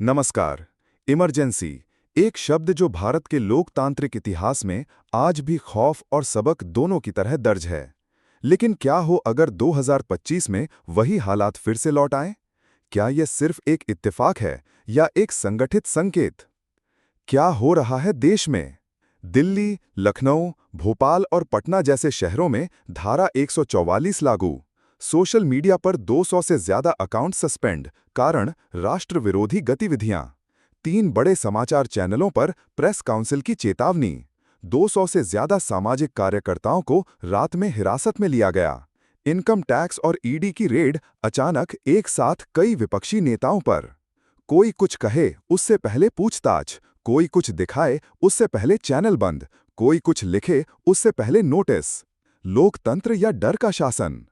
नमस्कार। इमरजेंसी एक शब्द जो भारत के लोकतांत्रिक इतिहास में आज भी खौफ और सबक दोनों की तरह दर्ज है। लेकिन क्या हो अगर 2025 में वही हालात फिर से लौट आएं? क्या यह सिर्फ एक इत्तेफाक है या एक संगठित संकेत? क्या हो रहा है देश में? दिल्ली, लखनऊ, भोपाल और पटना जैसे शहरों में धारा 144 लागू। सोशल मीडिया पर 200 से ज्यादा अकाउंट सस्पेंड, कारण राष्ट्र विरोधी गतिविधियां। 3 बड़े समाचार चैनलों पर प्रेस काउंसिल की चेतावनी। 200 से ज्यादा सामाजिक कार्यकर्ताओं को रात में हिरासत में लिया गया। इनकम टैक्स और ईडी की रेड अचानक एक साथ कई विपक्षी नेताओं पर। कोई कुछ कहे उससे पहले पूछताछ, कोई कुछ दिखाए उससे पहले चैनल बंद, कोई कुछ लिखे उससे पहले नोटिस। लोकतंत्र या डर का शासन?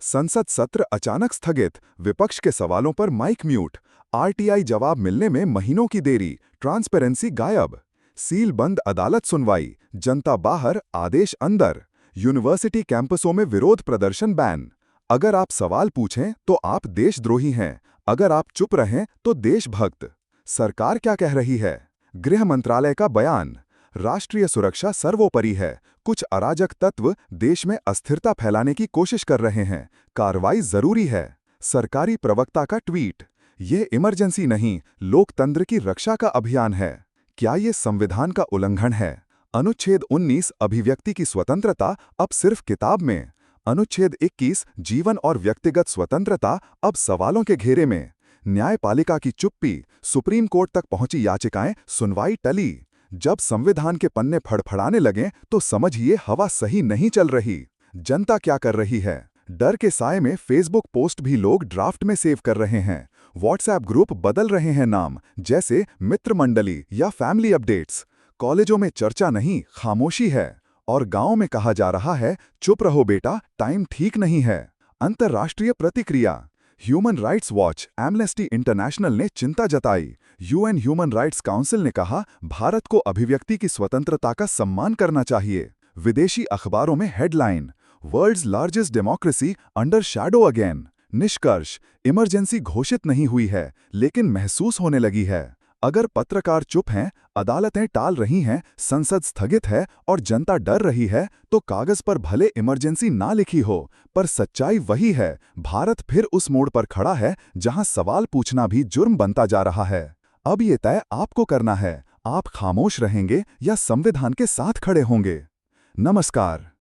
संसद सत्र अचानक स्थगित, विपक्ष के सवालों पर माइक म्यूट, आरटीआई जवाब मिलने में महीनों की देरी, ट्रांसपेरेंसी गायब। सील बंद अदालत सुनवाई, जनता बाहर, आदेश अंदर। यूनिवर्सिटी कैंपसों में विरोध प्रदर्शन बैन। अगर आप सवाल पूछें तो आप देशद्रोही हैं, अगर आप चुप रहें तो देशभक्त। सरकार क्या कह रही है? गृह मंत्रालय का बयान, राष्ट्रीय सुरक्षा सर्वोपरि है, कुछ अराजक तत्व देश में अस्थिरता फैलाने की कोशिश कर रहे हैं, कार्रवाई जरूरी है। सरकारी प्रवक्ता का ट्वीट, यह इमरजेंसी नहीं, लोकतंत्र की रक्षा का अभियान है। क्या यह संविधान का उल्लंघन है? अनुच्छेद 19 अभिव्यक्ति की स्वतंत्रता अब सिर्फ किताब में। अनुच्छेद 21 जीवन और व्यक्तिगत स्वतंत्रता अब सवालों के घेरे में। न्यायपालिका की चुप्पी, सुप्रीम कोर्ट तक पहुंची याचिकाएं, सुनवाई टली। जब संविधान के पन्ने फड़फड़ाने लगें तो समझिए हवा सही नहीं चल रही। जनता क्या कर रही है? डर के साए में फेसबुक पोस्ट भी लोग ड्राफ्ट में सेव कर रहे हैं। व्हाट्सएप ग्रुप बदल रहे हैं नाम, जैसे मित्र मंडली या फैमिली अपडेट्स। कॉलेजों में चर्चा नहीं, खामोशी है। और गांव में कहा जा रहा है, चुप रहो बेटा, टाइम ठीक नहीं है। अंतर्राष्ट्रीय प्रतिक्रिया, human rights watch, amnesty international ने चिंता जताई। यूएन ह्यूमन राइट्स काउंसिल ने कहा, भारत को अभिव्यक्ति की स्वतंत्रता का सम्मान करना चाहिए। विदेशी अखबारों में headline, world's largest democracy under shadow again. निष्कर्ष, इमरजेंसी घोषित नहीं हुई है, लेकिन महसूस होने लगी है। अगर पत्रकार चुप हैं, अदालतें टाल रही हैं, संसद स्थगित है और जनता डर रही है, तो कागज पर भले इमरजेंसी ना लिखी हो, पर सच्चाई वही है। भारत फिर उस मोड़ पर खड़ा है जहां सवाल पूछना भी जुर्म बनता जा रहा है। अब ये तय आपको करना है, आप खामोश रहेंगे या संविधान के साथ खड़े होंगे। नमस्कार।